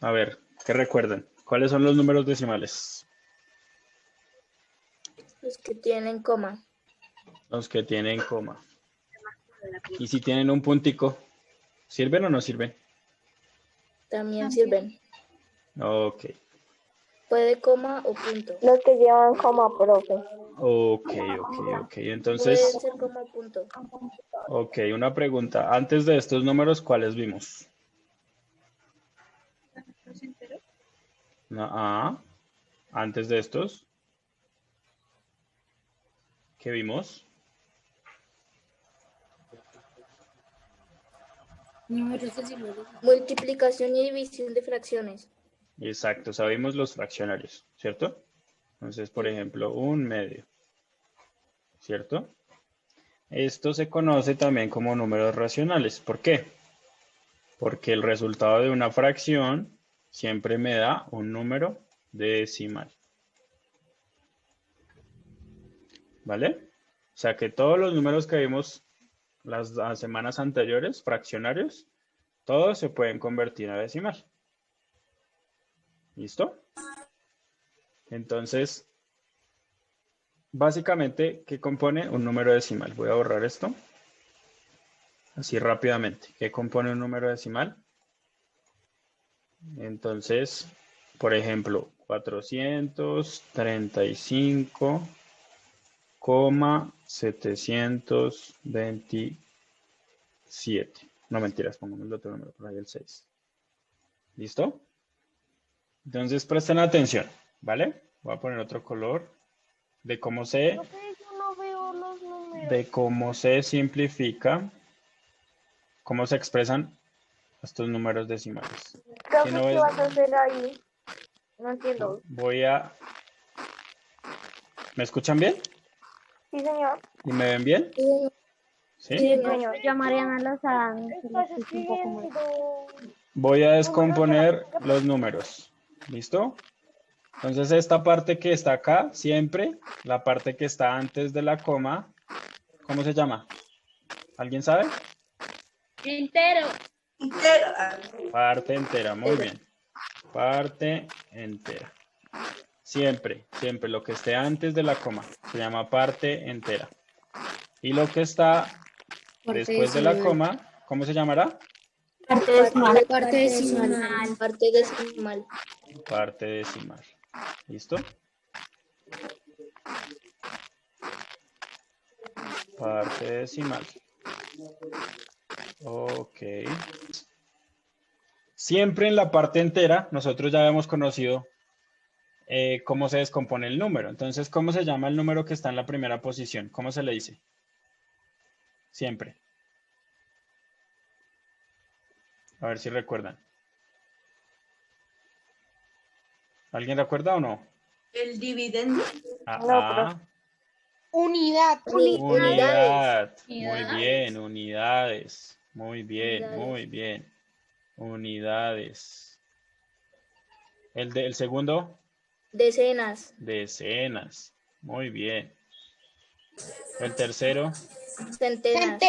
A ver, ¿qué recuerdan? ¿Cuáles son los números decimales? Los que tienen coma. Los que tienen coma. Y si tienen un puntico, ¿sirven o no sirven? También sirven. Ok, Puede coma o punto. Los que llevan coma, profe. ok. Puede Entonces, ser coma o punto. ok, una pregunta. Antes de estos números, ¿cuáles vimos? Antes de estos, ¿qué vimos? Multiplicación y división de fracciones. Exacto, sabemos los fraccionarios, ¿cierto? Entonces, por ejemplo, 1/2, ¿cierto? Esto se conoce también como números racionales. ¿Por qué? Porque el resultado de una fracción siempre me da un número decimal. ¿Vale? O sea que todos los números que vimos las semanas anteriores, fraccionarios, todos se pueden convertir a decimal. ¿Listo? Entonces, básicamente, ¿qué compone un número decimal? Voy a borrar esto. Así rápidamente. ¿Qué compone un número decimal? Entonces, por ejemplo, 435,727. No mentiras, pongamos el otro número por ahí, el 6. ¿Listo? Entonces presten atención, ¿vale? Voy a poner otro color de cómo se, Profe, yo no veo los números. de cómo se simplifica, cómo se expresan estos números decimales. Si Profe, no ¿qué es, vas a hacer ahí? No entiendo. voy a... ¿Me escuchan bien? Sí, señor. ¿Y me ven bien? ¿Sí? Sí, Sí, señor. Yo a Mariana Lozada Estás escribiendo. Voy a descomponer los números. ¿Listo? Entonces esta parte que está acá, siempre, la parte que está antes de la coma, ¿cómo se llama? ¿Alguien sabe? Entero. Parte entera, muy bien. Parte entera. Siempre, siempre lo que esté antes de la coma se llama parte entera. Y lo que está después de la coma, ¿cómo se llamará? Parte decimal. Parte decimal. Parte decimal. Parte decimal. ¿Listo? Parte decimal. Ok. Siempre en la parte entera, nosotros ya habíamos conocido cómo se descompone el número. Entonces, ¿cómo se llama el número que está en la primera posición? ¿Cómo se le dice? Siempre. A ver si recuerdan. ¿Alguien recuerda o no? El dividendo. Unidad. Unidad. Muy Unidades. bien, unidades. Muy bien, Unidades. muy bien. Unidades. El segundo, Decenas. decenas. Muy bien. El tercero, Centenas.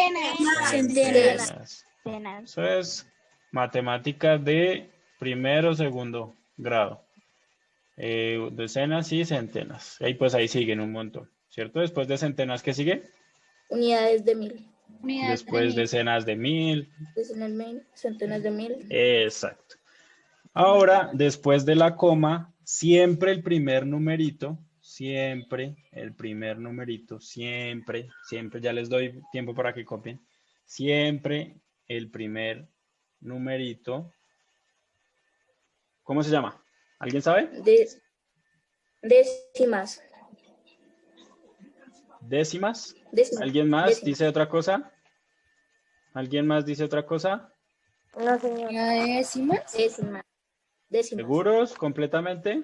centenas. Cenas. Eso es matemática de primero o segundo grado. Decenas y centenas. Y pues ahí siguen un montón, ¿cierto? Después de centenas, ¿qué sigue? Unidades de mil. Después decenas de mil. Decenas de mil. Centenas de mil. Exacto. Ahora, después de la coma, siempre el primer numerito, siempre, ya les doy tiempo para que copien, siempre el primer numerito, ¿cómo se llama? ¿Alguien sabe? Décimas. Décimas. Décimas. ¿Alguien más Décimas. dice otra cosa? ¿Alguien más dice otra cosa? No, señor. Décimas. Décimas. ¿Seguros completamente?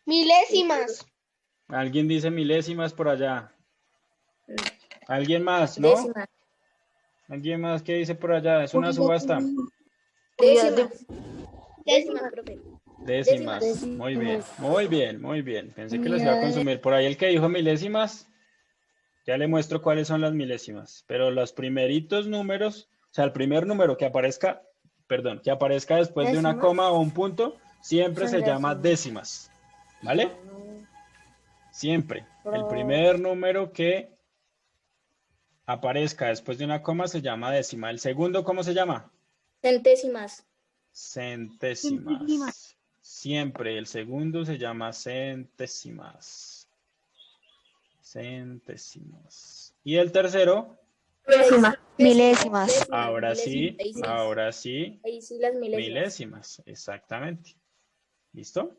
Milésimas. ¿Alguien dice milésimas por allá? ¿Alguien más? ¿No? Décimas. ¿Alguien más que dice por allá? Es una subasta. Décimas. Décimas, profe. Décimas. Muy bien, muy bien, muy bien. Pensé que les iba a consumir. Por ahí el que dijo milésimas, ya le muestro cuáles son las milésimas. Pero los primeritos números, o sea, el primer número que aparezca perdón, que aparezca después de una Décimas. coma o un punto, siempre Son se llama décimas. ¿Vale? Siempre. El primer número que aparezca después de una coma se llama décima. ¿El segundo cómo se llama? Centésimas. Centésimas. Siempre el segundo se llama centésimas. Centésimas. Y el tercero, Milésimas. ahora sí, Milésimas. ahora sí, Ahí sí las milésimas. milésimas. Exactamente. ¿Listo?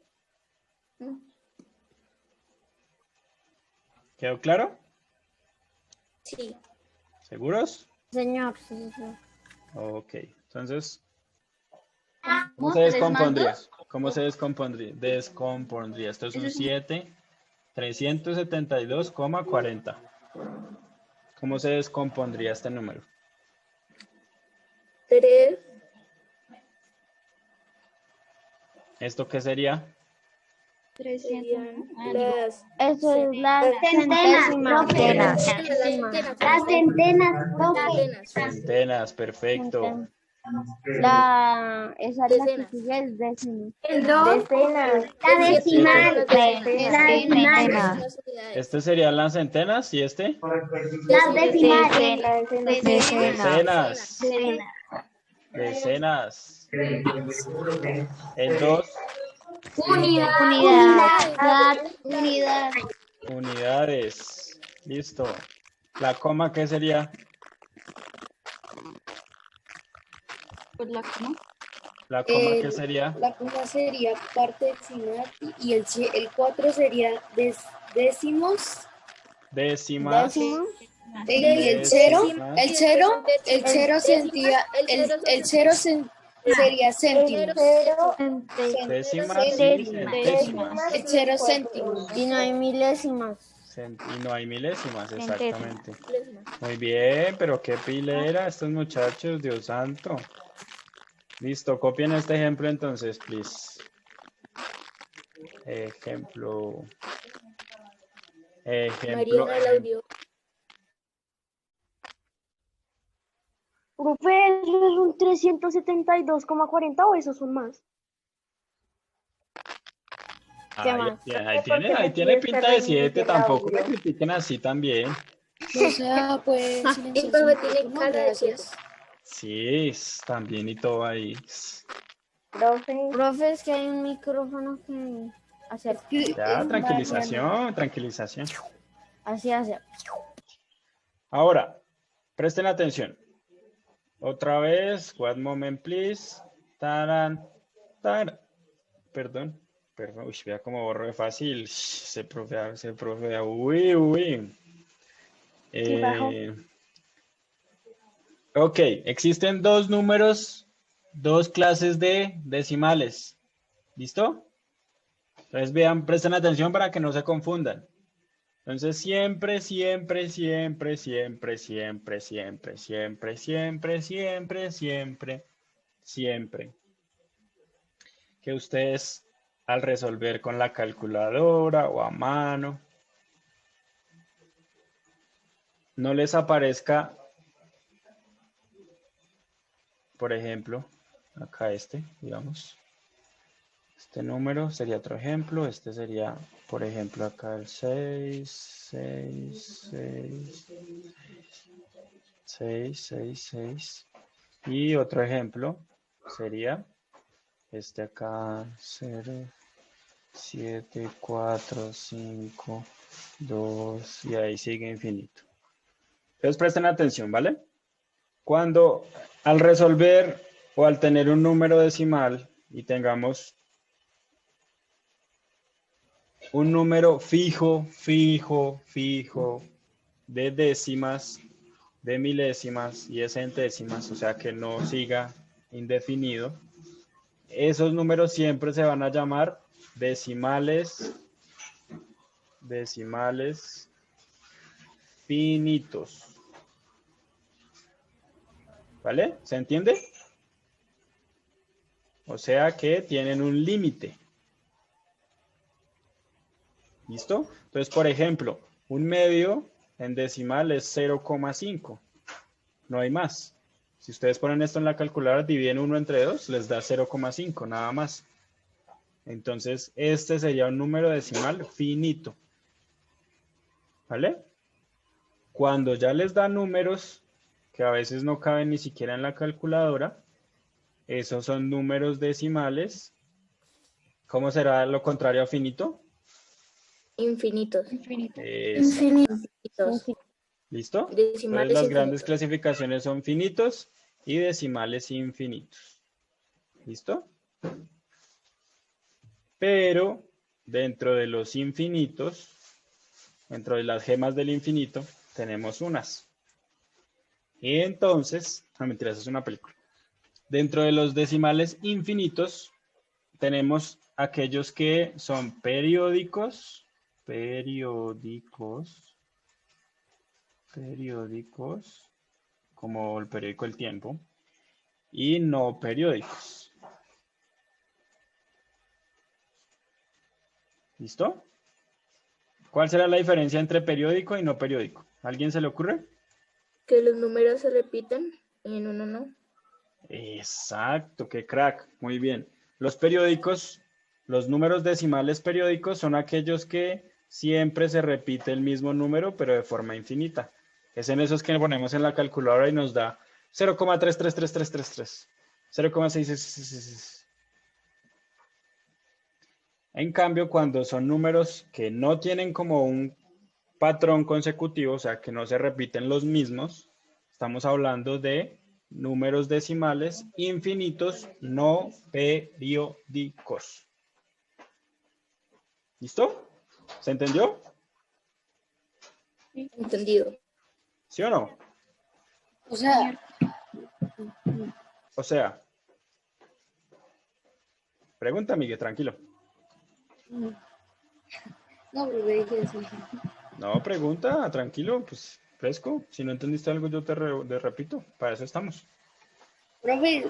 ¿Quedó claro? Sí. ¿Seguros? Señor, sí. Ok. Entonces, ¿cómo se descompondría? ¿Cómo se descompondría? Descompondría. Esto es un 7, 372,40. ¿Cómo se descompondría este número? 3. ¿Esto qué sería? Serían las Eso es la Centenas, centésima. profe. las centenas, profe. Centenas, perfecto. Esa es la que Decenas. sigue, es décima. El 2. Decenas. La decimal. Decenas. Decimal. Este serían las centenas y este. Las decimales. Decenas. Decenas. El 2. Unidad. Unidades. Listo. La coma, ¿qué sería? La coma, ¿qué sería? La coma sería parte decimal y el 4 sería décimos. Décimas. Y el cero sería sería céntimos. Décimas y centésimas. El 0 céntimos. Y no hay milésimas. Y no hay milésimas, exactamente. Muy bien, pero qué pilera estos muchachos, Dios santo. Listo, copien este ejemplo entonces, please. Ejemplo. Mariana Laudio. Profe, ¿eso es un 372,40 o esos son más? Ahí tiene pinta de 7, tampoco me critiquen así también. O sea, pues. Y profe tiene cara de 7. Sí, también y todo ahí. Profe, es que hay un micrófono que hace Ya, tranquilización, tranquilización. así hace. Ahora, presten atención. Otra vez, one moment, please. Taran, taran. Perdón. Uy, vea cómo borro de fácil. Se profe. Uy. Ok, existen dos números, dos clases de decimales. ¿Listo? Entonces vean, presten atención para que no se confundan. Entonces siempre que ustedes al resolver con la calculadora o a mano no les aparezca, por ejemplo, acá digamos, este número sería otro ejemplo, este sería, por ejemplo, acá el 6, y otro ejemplo sería este acá, 0, 7, 4, 5, 2, y ahí sigue infinito. Entonces presten atención, ¿vale? Cuando al resolver o al tener un número decimal y tengamos un número fijo de décimas, de milésimas y de centésimas, o sea que no siga indefinido, esos números siempre se van a llamar decimales finitos. ¿Vale? ¿Se entiende? O sea que tienen un límite. ¿Listo? Entonces, por ejemplo, un medio en decimal es 0,5. No hay más. Si ustedes ponen esto en la calculadora, dividen 1 entre 2, les da 0,5, nada más. Entonces, este sería un número decimal finito. ¿Vale? Cuando ya les da números que a veces no caben ni siquiera en la calculadora, esos son números decimales. ¿Cómo será lo contrario a finito? Infinitos. Exacto. ¿Listo? Entonces Decimales las grandes infinitos. clasificaciones son finitos y decimales infinitos. ¿Listo? Pero dentro de los infinitos, dentro de las gemas del infinito, tenemos unas. Y entonces, no mentiras, es una película. Dentro de los decimales infinitos, tenemos aquellos que son periódicos, como el periódico El Tiempo, y no periódicos. ¿Listo? ¿Cuál será la diferencia entre periódico y no periódico? ¿Alguien se le ocurre? Que los números se repiten y en uno no. Exacto, qué crack, muy bien. Los periódicos, los números decimales periódicos son aquellos que siempre se repite el mismo número, pero de forma infinita. Es en esos que ponemos en la calculadora y nos da 0,333333, 0,666. En cambio, cuando son números que no tienen como un patrón consecutivo, o sea, que no se repiten los mismos, estamos hablando de números decimales infinitos no periódicos. ¿Listo? ¿Se entendió? Entendido. ¿Sí o no? O sea, O sea, pregunta, Miguel, tranquilo. no, profe, dije así. No, pregunta, tranquilo, pues fresco. Si no entendiste algo, yo te repito. Para eso estamos. Profe,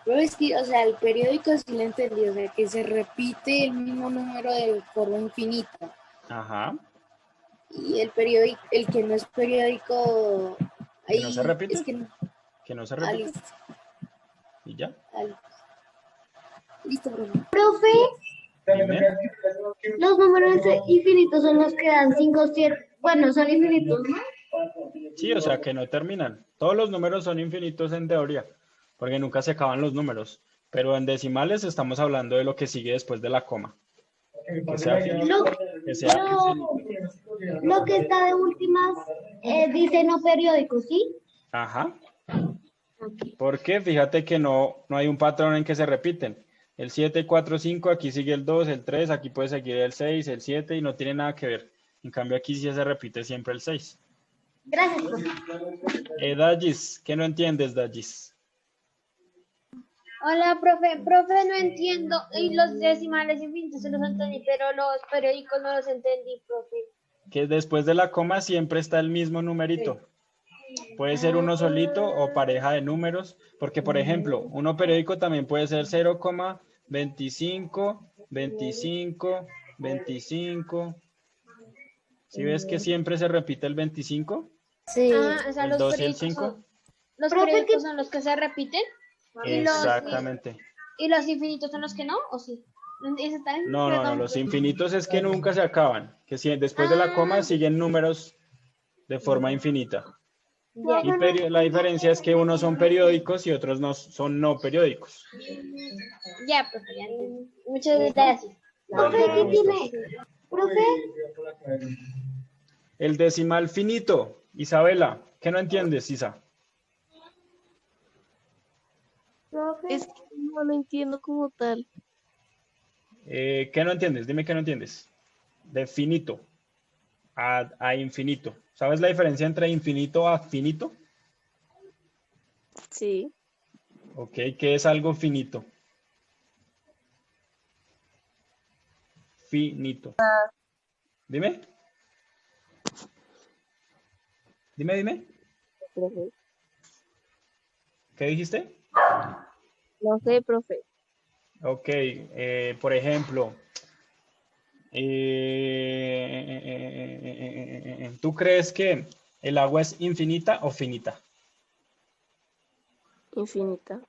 profe, es que, o sea, el periódico sí lo entendí, o sea, que se repite el mismo número de forma infinita. Ajá. Y el periódico, el que no es periódico, ¿Que no se ahí repite? es que no. ¿Que no se Ah, repite? listo, ¿Y ya? listo, profe. Profe, Dime. los números infinitos son los que dan 5, 7. Bueno, son infinitos, ¿no? Sí, o sea, que no terminan. Todos los números son infinitos en teoría, porque nunca se acaban los números. Pero en decimales estamos hablando de lo que sigue después de la coma. Que sea finito, que sea infinito. Lo que está de últimas dice no periódico, ¿sí? Ajá. Porque fíjate que no hay un patrón en que se repiten. El 7, 4, 5, aquí sigue el 2, el 3, aquí puede seguir el 6, el 7 y no tiene nada que ver. En cambio aquí sí se repite siempre el 6. Gracias, profe. Dallis, ¿qué no entiendes, Dallis? Hola, profe. Profe, no entiendo. Y los decimales infinitos se los entendí, pero los periódicos no los entendí, profe. Que después de la coma siempre está el mismo numerito. Puede ser uno solito o pareja de números, porque por ejemplo, uno periódico también puede ser 0,25, 25, 25. ¿Sí ves que siempre se repite el 25? Sí. Ah, o sea, ¿El los 2 y el periódicos 5? los Profe, periódicos son los que se repiten Exactamente. y los infinitos son los que no, ¿o sí? ¿Eso está bien? No, Perdón. los infinitos es que nunca se acaban, que después de la coma siguen números de forma infinita. Ya, Y la diferencia es que unos son periódicos y otros no son no periódicos. ya, profe, ya entendí. Muchas gracias. Profe, Vale, ¿qué con gusto. tiene? Profe, El decimal finito. Isabela, ¿qué no entiendes, Isa? Es que no lo entiendo como tal. ¿Qué no entiendes? Dime qué no entiendes. De finito a infinito. ¿Sabes la diferencia entre infinito a finito? Sí. Ok, ¿qué es algo finito? Finito. Dime. Dime. Profe. ¿Qué dijiste? No sé, profe. Ok, por ejemplo, ¿tú crees que el agua es infinita o finita? Infinita.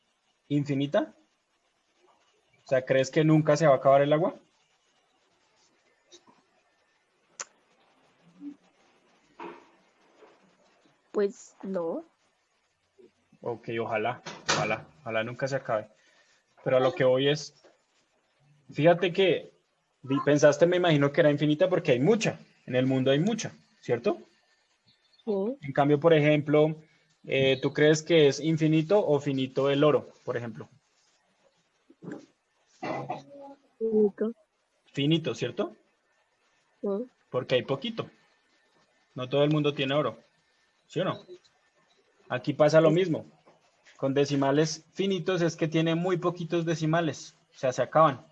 ¿Infinita? O sea, ¿crees que nunca se va a acabar el agua? Pues no. Ok, ojalá nunca se acabe. Pero a lo que voy es, fíjate que pensaste, me imagino que era infinita porque hay mucha, en el mundo hay mucha, ¿cierto? Sí. En cambio, por ejemplo, ¿tú crees que es infinito o finito el oro, por ejemplo? Infinito. Finito, ¿cierto? Sí. Porque hay poquito. No todo el mundo tiene oro, ¿sí o no? Aquí pasa lo mismo. Con decimales finitos es que tiene muy poquitos decimales, o sea, se acaban.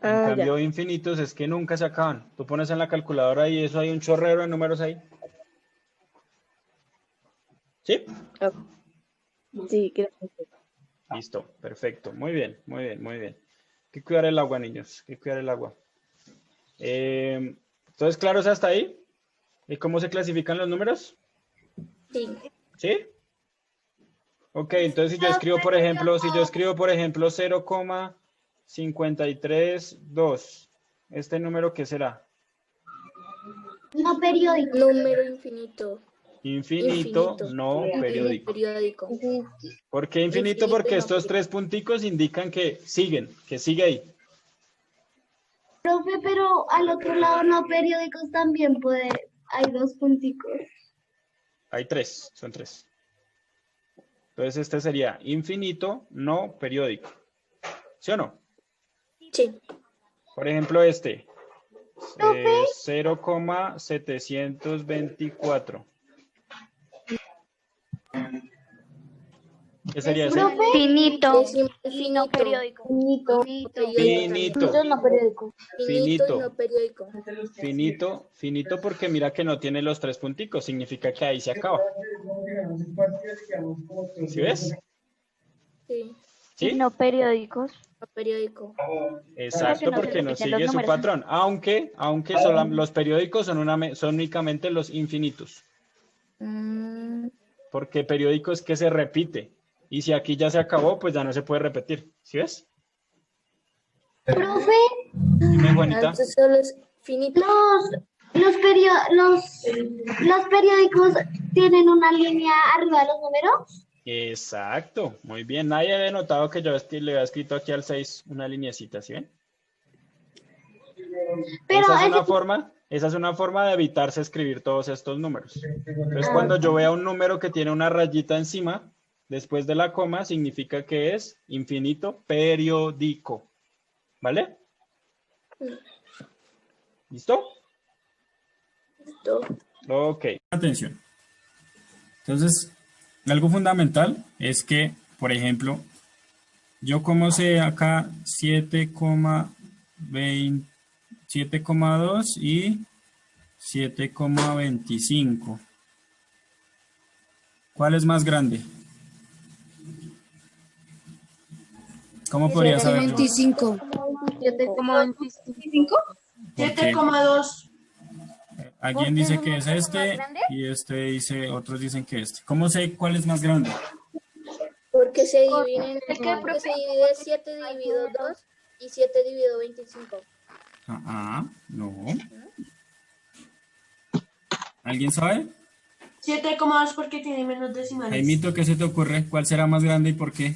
En Ah, ya. cambio, infinitos es que nunca se acaban. Tú pones en la calculadora y eso hay un chorrero de números ahí. ¿Sí? Ok. Sí, gracias. Listo, perfecto. Muy bien, muy bien, muy bien. Hay que cuidar el agua, niños. Hay que cuidar el agua. Entonces, ¿claros hasta ahí? ¿Y cómo se clasifican los números? Sí. ¿Sí? Ok, entonces si yo escribo, por ejemplo, 0,532, ¿este número qué será? No periódico. Número infinito. Infinito, no periódico. Periódico. ¿Por qué infinito? Infinito y Porque no estos periódico. 3 punticos indican que siguen, que sigue ahí. Profe, pero al otro lado no periódicos también puede, hay 2 punticos. Hay 3, son 3. Entonces este sería infinito, no periódico. ¿Sí o no? Sí. Por ejemplo, este. 0,724. ¿Qué sería ese? Profe, Finito Decimal y no finito. periódico. Finito. Finito. No periódico. Finito y Finito. no periódico. Finito porque mira que no tiene los 3 punticos, significa que ahí se acaba. ¿Sí ves? Sí. ¿Sí? No periódicos. No periódico. Exacto, no se porque no repiten los sigue su números. patrón. Aunque los periódicos son únicamente los infinitos. Mm, Porque periódico es que se repite. Y si aquí ya se acabó, pues ya no se puede repetir. ¿Sí ves? profe, Dime, Juanita. entonces solo es finito. los periódicos tienen una línea arriba de los números. Exacto, muy bien. Nadie había notado que yo le había escrito aquí al 6 una lineecita, ¿sí ven? Pero Esa es una forma de evitarse escribir todos estos números. Entonces, cuando yo vea un número que tiene una rayita encima, después de la coma, significa que es infinito periódico. ¿Vale? ¿Listo? Listo. Ok. Atención. Entonces, algo fundamental es que, por ejemplo, yo como sé acá 7,2 y 7,25. ¿Cuál es más grande? ¿Cómo podría saberlo? 25. 7,25. Porque 7,2. alguien dice que es este y otros dicen que este. ¿Cómo sé cuál es más grande? Porque se dividen, porque se divide 7 dividido 2 y 7 dividido 25. No. ¿Alguien sabe? 7,2 porque tiene menos decimales. Jaimito, ¿qué se te ocurre? ¿Cuál será más grande y por qué?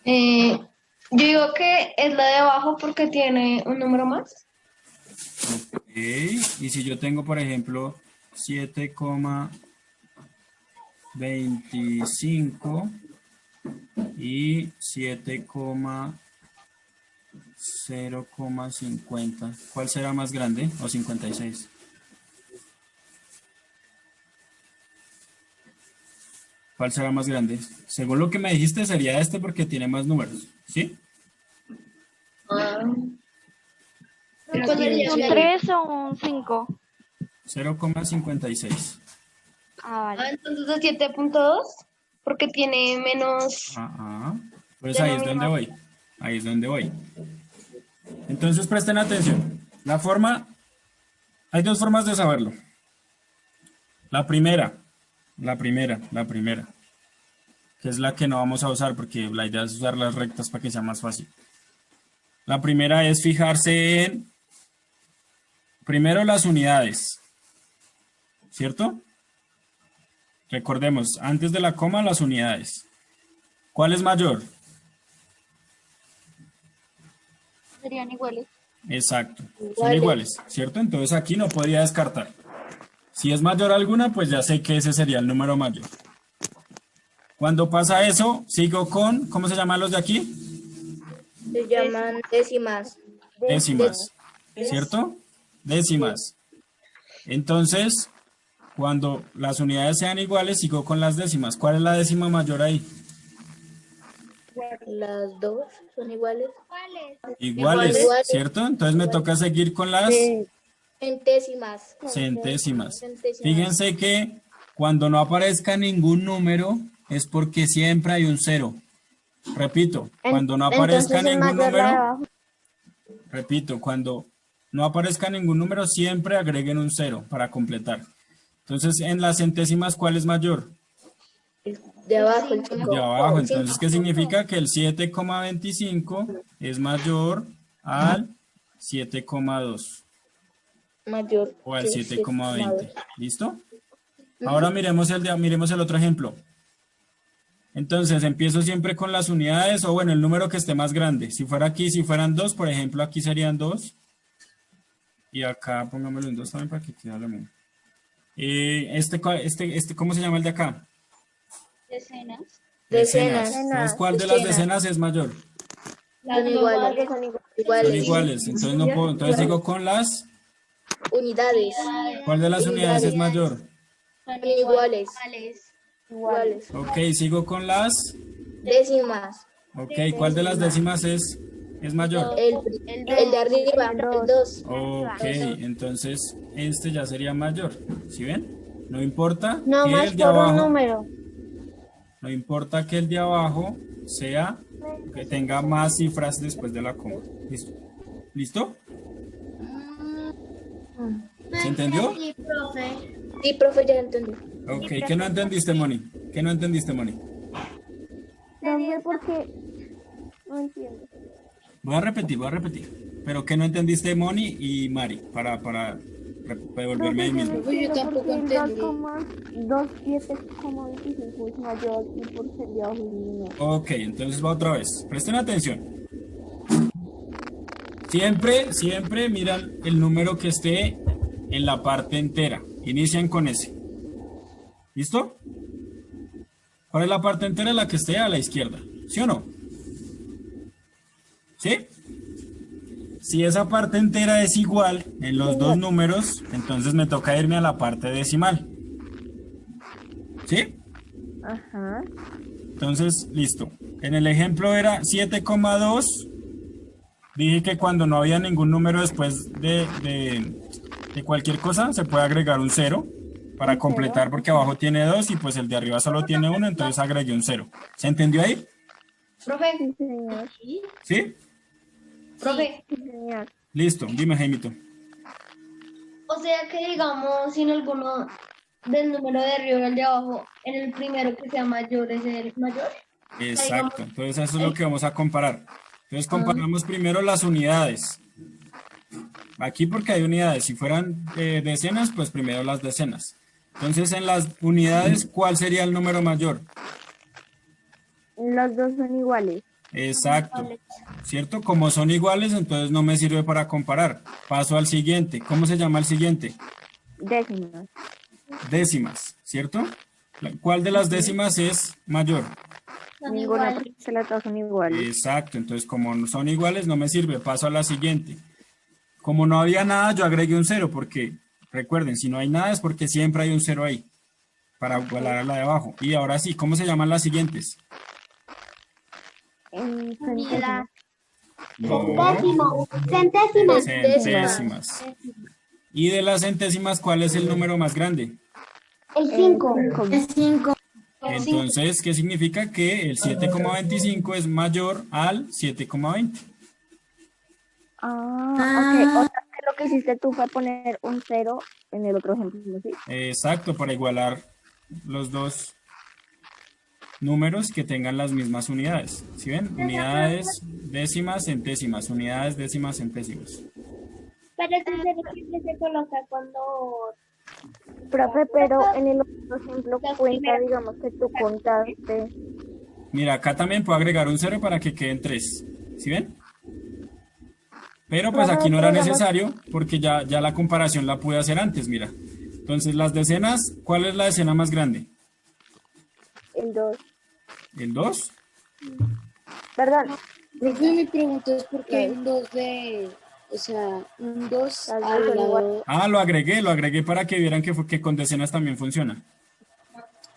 Yo digo que es la de abajo porque tiene un número más. Ok, y si yo tengo, por ejemplo, 7,25 y 7,0,50, ¿cuál será más grande? ¿O 56? ¿Cuál será más grande? Según lo que me dijiste, sería este porque tiene más números, ¿sí? ¿Un 3 o un 5? 0,56. Vale. Entonces es 7,2 porque tiene menos. Pues ahí es donde voy. Ahí es donde voy. Entonces presten atención. Hay dos formas de saberlo. La primera, La primera, que es la que no vamos a usar porque la idea es usar las rectas para que sea más fácil. La primera es fijarse en, primero las unidades, ¿cierto? Recordemos, antes de la coma, las unidades. ¿Cuál es mayor? Serían iguales. Exacto, son iguales, ¿cierto? Entonces aquí no podría descartar. Si es mayor alguna, pues ya sé que ese sería el número mayor. Cuando pasa eso, sigo con, ¿cómo se llaman los de aquí? Se llaman décimas. Décimas, ¿cierto? Décimas. Entonces, cuando las unidades sean iguales, sigo con las décimas. ¿Cuál es la décima mayor ahí? Las dos son iguales. Iguales, Iguales. ¿cierto? Entonces me toca seguir con las Centésimas. centésimas. Centésimas. Fíjense que cuando no aparezca ningún número es porque siempre hay un cero. Repito, cuando no aparezca Entonces es ningún mayor la de número, abajo. repito, cuando no aparezca ningún número, siempre agreguen un cero para completar. Entonces, en las centésimas, ¿cuál es mayor? De abajo, el El 5. de abajo. Entonces, ¿qué significa? Que el 7,25 es mayor al 7,2 Mayor. o al que 7,20. ¿Listo? Ahora miremos el otro ejemplo. Entonces, empiezo siempre con las unidades o bueno, el número que esté más grande. Si fuera aquí, si fueran 2, por ejemplo, aquí serían 2. Y acá pongámoslo en 2 también para que quede lo mismo. ¿Cómo se llama el de acá? Decenas. Decenas. Entonces, ¿cuál de las decenas es mayor? Son iguales. Son Iguales. iguales. Entonces, no puedo, entonces sigo con las. Unidades. ¿Cuál de las unidades es mayor? Son iguales. Iguales. Ok, sigo con las. Décimas. Ok, ¿cuál de las décimas es mayor? El de arriba. El 2. Ok, entonces este ya sería mayor. ¿Sí ven? No importa No que más el de por un abajo, número. no importa que el de abajo sea, que tenga más cifras después de la coma. ¿Listo? ¿Listo? ¿Se entendió? Sí, profe. Sí, profe, ya entendí. Ok, ¿qué no entendiste, Moni? ¿Qué no entendiste, Moni? Profe, porque no entiendo. Voy a repetir. Pero ¿qué no entendiste, Moni y Mari? Para devolverme ahí mismo. Yo tampoco entendí. 7,25 es mayor y por ser de abajo es menor. Ok, entonces va otra vez. Presten atención. Siempre miran el número que esté en la parte entera. Inician con ese. ¿Listo? ¿Cuál es la parte entera? La que esté a la izquierda. ¿Sí o no? ¿Sí? Si esa parte entera es igual en los dos números, entonces me toca irme a la parte decimal. ¿Sí? Ajá. Entonces, listo. En el ejemplo era 7,2. Dije que cuando no había ningún número después de cualquier cosa, se puede agregar un 0 para completar porque abajo tiene 2 y pues el de arriba solo tiene 1, entonces agregué un 0. ¿Se entendió ahí? Profe, Sí, señor. ¿Sí? profe. Sí, señor. Listo, dime, Jaimito. O sea que digamos, si en alguno del número de arriba o el de abajo, en el primero que sea mayor es el mayor. Exacto, entonces eso es lo que vamos a comparar. Entonces comparamos primero las unidades. Aquí porque hay unidades, si fueran decenas, pues primero las decenas. Entonces en las unidades, ¿cuál sería el número mayor? Los dos son iguales. Exacto, ¿cierto? Como son iguales, entonces no me sirve para comparar. Paso al siguiente. ¿Cómo se llama el siguiente? Décimas. Décimas, ¿cierto? ¿Cuál de las décimas es mayor? Ninguna porque las dos son iguales. Exacto, entonces como no son iguales no me sirve, paso a la siguiente. Como no había nada, yo agregué un 0 porque, recuerden, si no hay nada es porque siempre hay un 0 ahí para igualar a la de abajo. Y ahora sí, ¿cómo se llaman las siguientes? Centésimas. No, Centésimas. centésimas. Y de las centésimas, ¿cuál es el número más grande? El 5. El 5. Entonces, ¿qué significa? Que el 7,25 es mayor al 7,20. Ok. O sea, que lo que hiciste tú fue poner un 0 en el otro ejemplo, ¿sí? Exacto, para igualar los dos números que tengan las mismas unidades. ¿Sí ven? Unidades, décimas, centésimas. Unidades, décimas, centésimas. Pero ese cero siempre se coloca cuando... Profe, pero en el otro ejemplo cuenta, digamos que tú contaste. Mira, acá también puedo agregar un 0 para que queden 3. ¿Sí ven? Pero pues aquí no era necesario porque ya la comparación la pude hacer antes, mira. Entonces, las decenas, ¿cuál es la decena más grande? El 2. ¿El 2? Perdón. Profe, mi pregunta es por qué hay un 2 de, o sea, un 2 Las dos al son lado. Ah, lo agregué para que vieran que con decenas también funciona.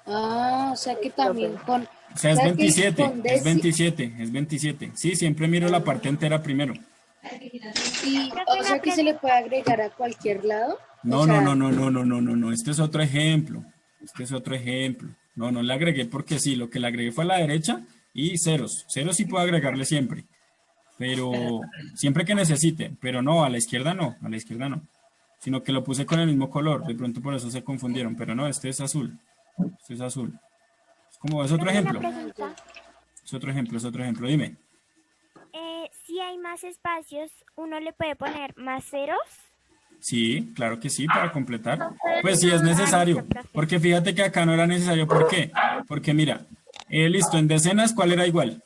Ah, o sea que también con, O sea, es o sea que 27, con es 27, es 27. Sí, siempre miro la parte entera primero. y, o sea que se le puede agregar a cualquier lado. No, O sea, no. Este es otro ejemplo. Este es otro ejemplo. No le agregué porque sí, lo que le agregué fue a la derecha y ceros. Ceros sí puedo agregarle siempre. Pero siempre que necesite. Pero no, a la izquierda no, a la izquierda no. Sino que lo puse con el mismo color. De pronto por eso se confundieron. Pero no, este es azul. Este es azul. Es otro ejemplo. Es otro ejemplo, es otro ejemplo. Dime. Si hay más espacios, uno le puede poner más ceros. Sí, claro que sí, para completar. Pues sí, es necesario. Porque fíjate que acá no era necesario. ¿Por qué? Porque mira, listo, en decenas, ¿cuál era igual?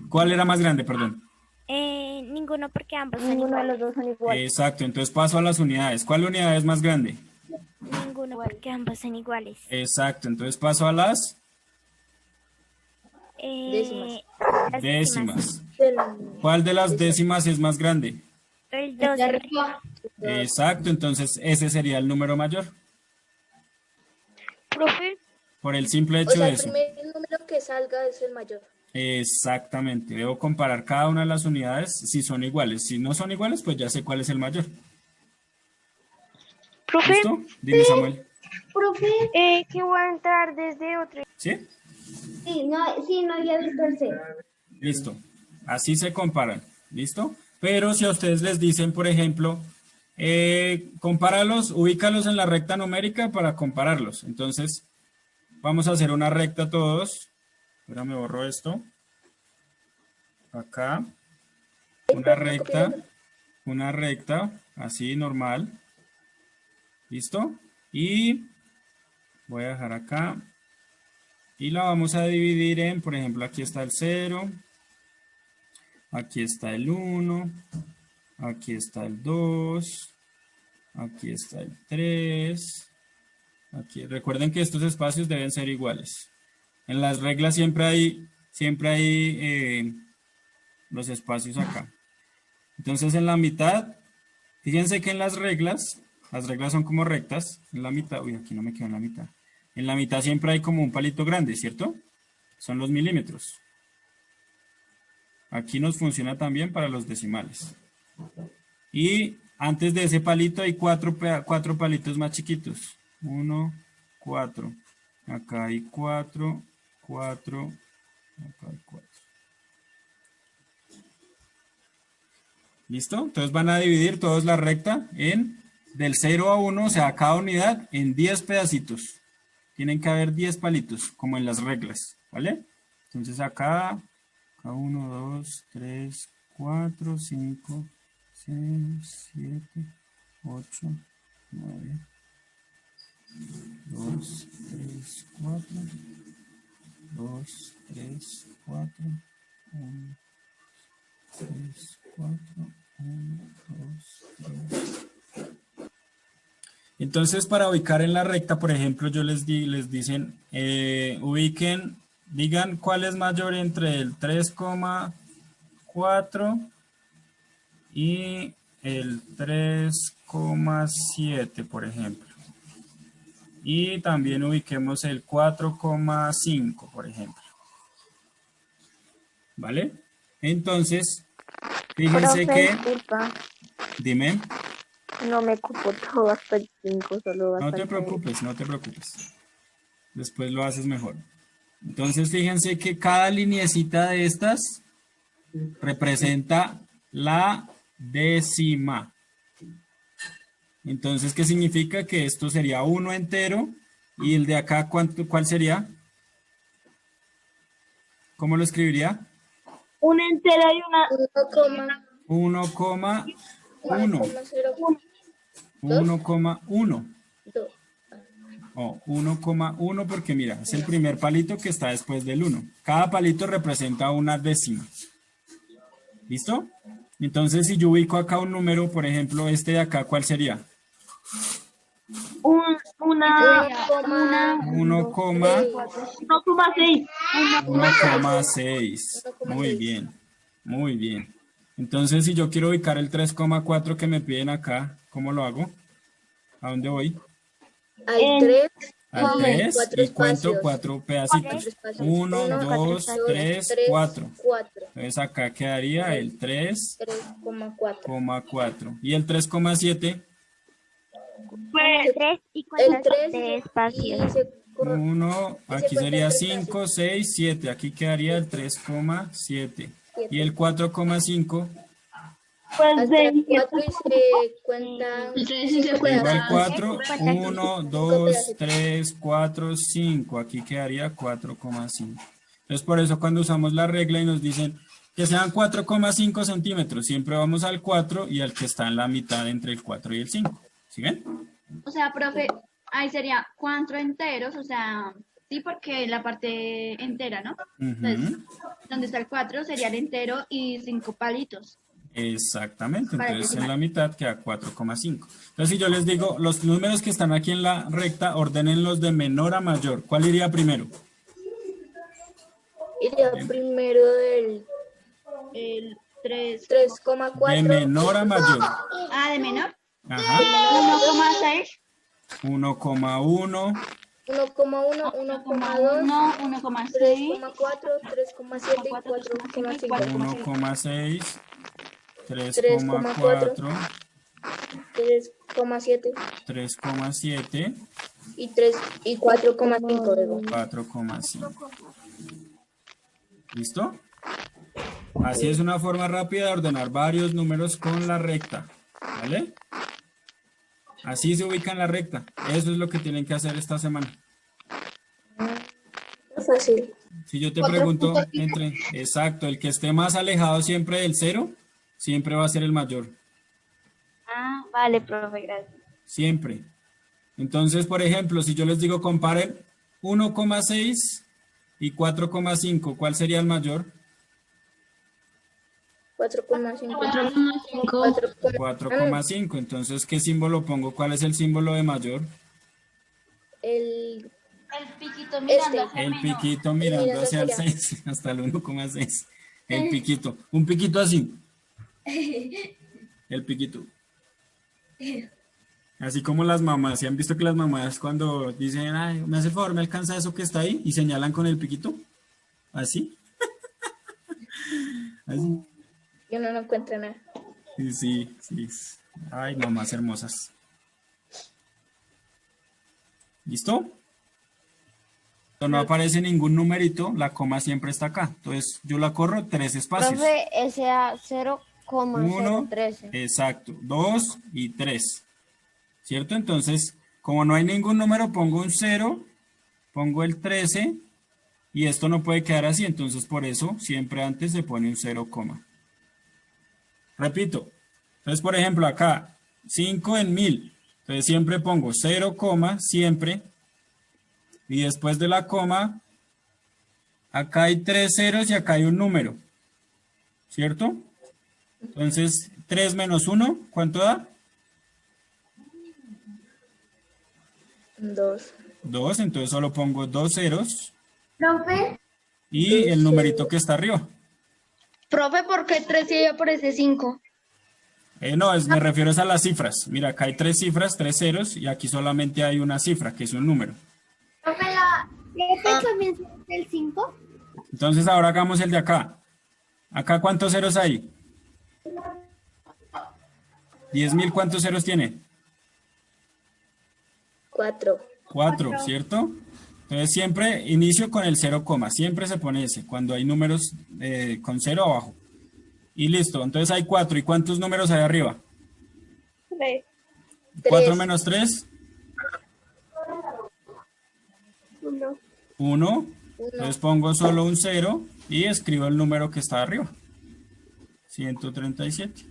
¿Cuál era más grande, perdón? Ninguno porque ambos son Ninguno de iguales. los dos son iguales. Exacto, entonces paso a las unidades. ¿Cuál unidad es más grande? Ninguno porque ambos son iguales. Exacto, entonces paso a las Décimas. décimas. ¿Cuál de las décimas es más grande? El 2. Exacto, entonces ese sería el número mayor. Profe, Por el simple O hecho sea, de el eso. primer número que salga es el mayor. Exactamente, debo comparar cada una de las unidades si son iguales. Si no son iguales, pues ya sé cuál es el mayor. profe, ¿Listo? Dime, Samuel. Profe, que voy a entrar desde otro. ¿Sí? sí, no había visto el cero. Listo. Así se comparan. ¿Listo? Pero si a ustedes les dicen, por ejemplo, compáralos, ubícalos en la recta numérica para compararlos. Entonces, vamos a hacer una recta todos. Ahora me borro esto. Acá. Una recta, así normal. ¿Listo? Y voy a dejar acá. Y la vamos a dividir en, por ejemplo, aquí está el 0. Aquí está el 1. Aquí está el 2. Aquí está el 3. Aquí. Recuerden que estos espacios deben ser iguales. En las reglas siempre hay los espacios acá. Entonces en la mitad, fíjense que en las reglas son como rectas. En la mitad, uy, aquí no me quedó en la mitad. En la mitad siempre hay como un palito grande, ¿cierto? Son los milímetros. Aquí nos funciona también para los decimales. Y antes de ese palito hay cuatro palitos más chiquitos. 1, 4. Acá hay 4, 4. Acá hay 4. ¿Listo? Entonces van a dividir todos la recta en del 0 a 1, o sea, cada unidad en 10 pedacitos. Tienen que haber 10 palitos, como en las reglas, ¿vale? Entonces acá 1, 2, 3, 4, 5, 6, 7, 8, 9, 2, 3, 4, 2, 3, 4, 1, 3, 4, 1, 2, 3. Entonces, para ubicar en la recta, por ejemplo, yo les dicen, ubiquen, digan cuál es mayor entre el 3,4 y el 3,7, por ejemplo. Y también ubiquemos el 4,5, por ejemplo. ¿Vale? Entonces, fíjense Profe, que... disculpa, Dime. no me cupo todo hasta el 5, solo hasta No te el preocupes, no te preocupes. Después lo haces mejor. Entonces, fíjense que cada lineecita de estas representa la décima. Entonces, ¿qué significa? Que esto sería 1 entero y el de acá, ¿cuál sería? ¿Cómo lo escribiría? Una entera y una... 1,1. 1,0. 1,1. O 1,1 porque mira, es el primer palito que está después del 1. Cada palito representa una décima. ¿Listo? Entonces, si yo ubico acá un número, por ejemplo, este de acá, ¿cuál sería? 1,6. Muy bien, muy bien. Entonces, si yo quiero ubicar el 3,4 que me piden acá, ¿cómo lo hago? ¿A dónde voy? Al 3. Al 3 cuatro y cuento espacios. 4 pedacitos. 1, 2, 3, 4. Entonces acá quedaría el 3,4. ¿Y el 3,7? Pues 3 y El 3 de espacios. 1, aquí sería 5, 6, 7. Aquí quedaría el 3,7. ¿Y el 4,5? Pues Hasta el de 4 y se cuenta. Igual 4, 1, 2, 3, 4, 5. Aquí quedaría 4,5. Entonces, por eso cuando usamos la regla y nos dicen que sean 4,5 centímetros, siempre vamos al 4 y al que está en la mitad entre el 4 y el 5. ¿Sí ven? O sea, profe, ahí sería 4 enteros, o sea, sí, porque la parte entera, ¿no? Entonces, donde está el 4 sería el entero y 5 palitos. Exactamente, Para entonces decimal. en la mitad queda 4,5. Entonces si yo les digo, los números que están aquí en la recta, ordenenlos de menor a mayor. ¿Cuál iría primero? Iría primero El 3. 3,4. De menor a mayor. Ah, de menor. Ajá. 1,6. 1,1, 1,1, 1,2, 1,6. 3,4, 3,7 y 4,5. 1,6, 3,4, 3,7 3,7, y 4,5 luego. 4,5. ¿Listo? Así es una forma rápida de ordenar varios números con la recta. ¿Vale? Así se ubica en la recta. Eso es lo que tienen que hacer esta semana. Fácil. Si yo te pregunto exacto, el que esté más alejado siempre del 0, siempre va a ser el mayor. Ah, vale, profe, gracias. Siempre. Entonces, por ejemplo, si yo les digo comparen 1,6 y 4,5, ¿cuál sería el mayor? 4,5. 4,5. Entonces, ¿qué símbolo pongo? ¿Cuál es el símbolo de mayor? El piquito mirando hacia El piquito mirando hacia el 6, hasta el 1,6. El piquito. Un piquito así. El piquito. Así como las mamás. ¿Sí han visto que las mamás cuando dicen, ay, me hace el favor, me alcanza eso que está ahí? Y señalan con el piquito. ¿Así? Así. Yo no encuentro nada. Sí. Ay, mamás hermosas. ¿Listo? No aparece ningún numerito, la coma siempre está acá. Entonces, yo la corro 3 espacios. Profe, SA 1, 0,013. exacto, 2 y 3. ¿Cierto? Entonces, como no hay ningún número, pongo un 0, pongo el 13 y esto no puede quedar así. Entonces, por eso, siempre antes se pone un 0, repito. Entonces, por ejemplo, acá, 5 en 1000. Entonces, siempre pongo 0, siempre. Y después de la coma, acá hay 3 ceros y acá hay un número. ¿Cierto? Entonces, 3 menos 1, ¿cuánto da? 2. 2, entonces solo pongo 2 ceros. Profe. Y el numerito que está arriba. Profe, ¿por qué 3 y aparece 5? No, me refiero a las cifras. Mira, acá hay 3 cifras, 3 ceros, y aquí solamente hay una cifra, que es un número. Profe, también es el 5. Entonces ahora hagamos el de acá. ¿Acá cuántos ceros hay? 10.000, ¿cuántos ceros tiene? 4. 4, ¿cierto? Entonces siempre inicio con el 0, siempre se pone ese, cuando hay números con 0 abajo. Y listo, entonces hay 4. ¿Y cuántos números hay arriba? 3. 4 menos 3. 1. 1. Entonces pongo solo un 0 y escribo el número que está arriba. 137.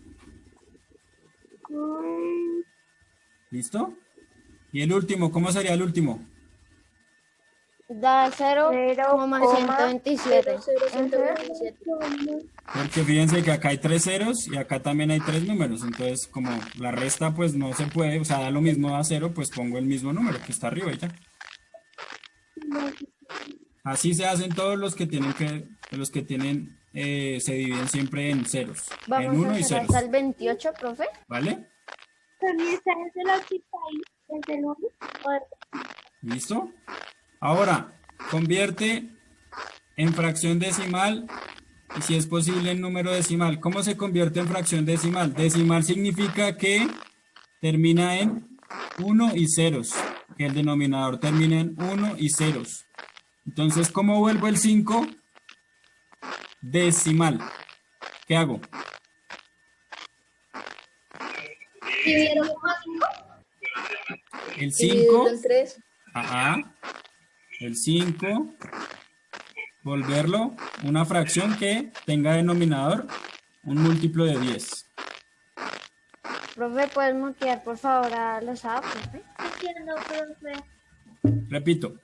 ¿Listo? Y el último, ¿cómo sería el último? Da 0,127. Porque fíjense que acá hay 3 ceros y acá también hay 3 números. Entonces, como la resta pues no se puede, o sea, da lo mismo a 0, pues pongo el mismo número que está arriba y ya. Así se hacen todos los que tienen se dividen siempre en ceros. En Vamos 1 a y hacer ceros. hasta el 28, profe. ¿Vale? También está desde la cita ahí, desde el 1. ¿Listo? Ahora, convierte en fracción decimal y si es posible en número decimal. ¿Cómo se convierte en fracción decimal? Decimal significa que termina en 1 y ceros, que el denominador termina en 1 y ceros. Entonces, ¿cómo vuelvo el 5? Decimal. ¿Qué hago? El 5. Ajá. El 5. Volverlo una fracción que tenga denominador un múltiplo de 10. Profe, ¿puedes mutear por favor a los A, profe? Repito.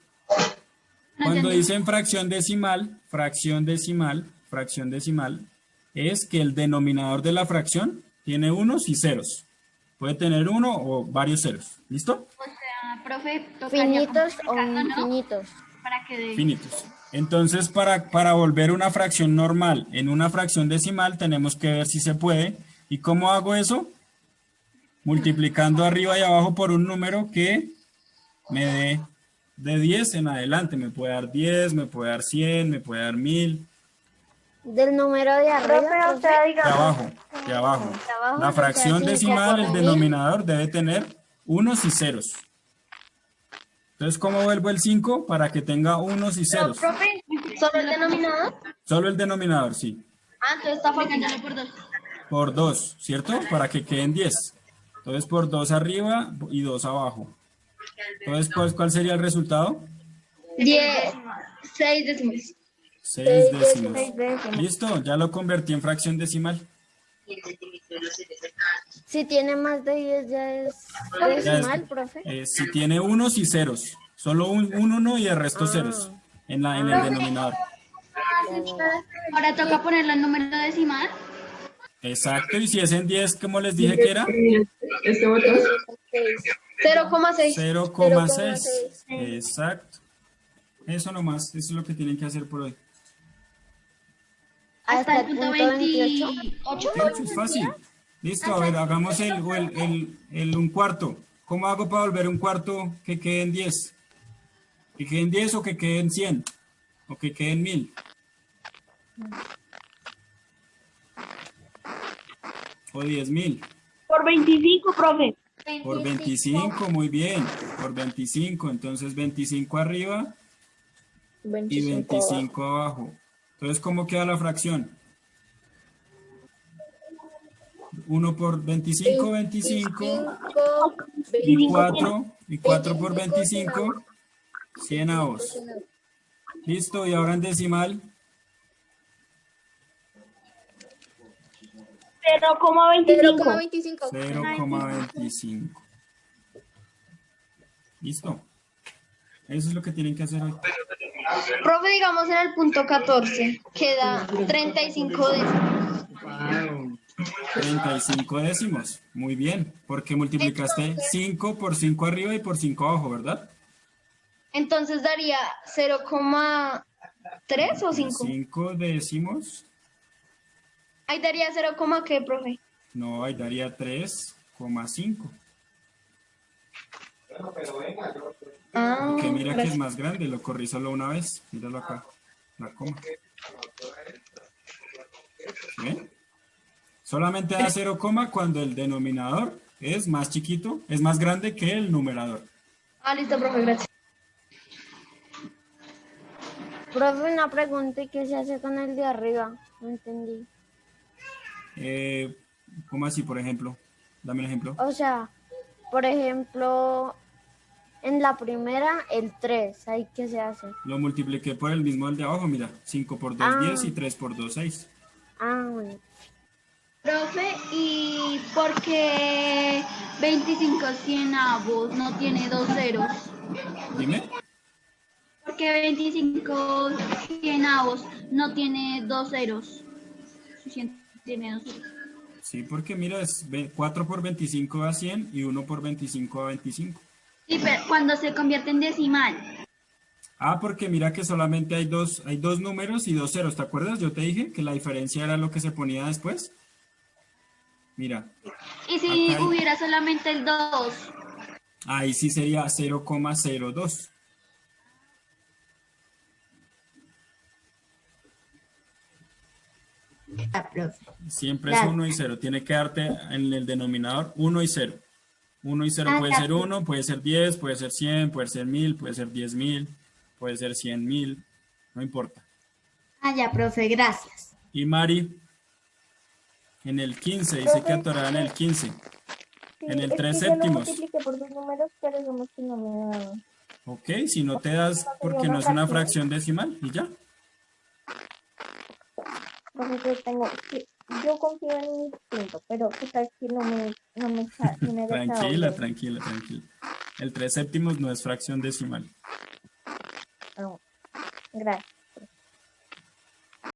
Cuando dicen fracción decimal, es que el denominador de la fracción tiene unos y ceros. Puede tener uno o varios ceros. ¿Listo? O sea, profe, tocaría Finitos o multiplicarlo, ¿no? infinitos. Para que dé. Finitos. Entonces, para volver una fracción normal en una fracción decimal, tenemos que ver si se puede. ¿Y cómo hago eso? Multiplicando arriba y abajo por un número que me dé de 10 en adelante. Me puede dar 10, me puede dar 100, me puede dar 1000. Del número de arriba, profe. De abajo, de abajo. De abajo, La o sea, fracción 5 decimal, por el 1000. denominador debe tener unos y ceros. Entonces, ¿cómo vuelvo el 5? Para que tenga unos y ceros. Profe, ¿solo el denominador? Solo el denominador, sí. Ah, entonces está fácil. Multiplicándolo por 2. Por 2, ¿cierto? Para que queden 10. Entonces, por 2 arriba y 2 abajo. Entonces, ¿cuál sería el resultado? 6 décimos. 6 décimos. ¿Listo? Ya lo convertí en fracción decimal. Si tiene más de 10 ya es decimal, profe. Si tiene unos y ceros. Solo un 1 y el resto ceros. En el denominador. Ahora toca ponerle el número decimal. Exacto. Y si es en 10, ¿cómo les dije que era? 0,6. 0,6. Exacto. Eso nomás. Eso es lo que tienen que hacer por hoy. Hasta el punto 28. 28 es fácil. Listo, a ver, hagamos un cuarto. ¿Cómo hago para volver un cuarto que quede en 10? ¿Que quede en 10 o que quede en 100? ¿O que quede en 1000? ¿O 10.000? Por 25, profe. Por 25, muy bien. Por 25, entonces 25 arriba y 25 abajo. Entonces, ¿cómo queda la fracción? 1 por 25, 25. Y 4 por 25, 100 avos. Listo, y ahora en decimal. 0,25. 0,25. Listo. Eso es lo que tienen que hacer hoy. Profe, digamos en el punto 14, queda 35 décimos. 35 décimos. Muy bien, porque multiplicaste 5 por 5 arriba y por 5 abajo, ¿verdad? Entonces daría 0,3 o 5. 5 décimos. Ahí daría 0, ¿qué, profe? No, ahí daría 3,5. Ah, Porque mira que gracias. es más grande, lo corrí solo una vez. Míralo acá, la coma. ¿Ven? Solamente da 0, cuando el denominador es más chiquito, es más grande que el numerador. Ah, listo, profe, gracias. Profe, una pregunta, ¿y qué se hace con el de arriba? No entendí. ¿Cómo así, por ejemplo? Dame un ejemplo. O sea, por ejemplo, en la primera, el 3, ¿ahí qué se hace? Lo multipliqué por el mismo del de abajo, mira. 5 por 2, 10 y 3 por 2, 6. Ah, bueno. Profe, ¿y por qué 25 cienavos no tiene dos ceros? Dime. ¿Por qué 25 cienavos no tiene dos ceros? Tiene dos ceros. Sí, porque mira, es 4 por 25 da 100 y 1 por 25 da 25. Sí, pero cuando se convierte en decimal. Ah, porque mira que solamente hay dos números y dos ceros. ¿Te acuerdas? Yo te dije que la diferencia era lo que se ponía después. Mira. ¿Y si acá hubiera solamente el 2? Ahí sí sería 0,02. Siempre es 1 y 0. Tiene que darte en el denominador 1 y 0. 1 y 0 puede ser 1, puede ser 10, puede ser 100, puede ser 1000, puede ser 10.000, puede ser 100.000. No importa. Ah, ya, profe, gracias. Y Mari, en el 15, dice que atorada en el 15. En el 3 Yo lo séptimos. multipliqué por dos números, pero digamos que no me da. Ok, si no te das porque no es una fracción decimal y ya. Entonces yo confío en mi instinto, pero qué tal que no me Tranquila, tranquila, tranquila. El 3 séptimos no es fracción decimal. No, gracias.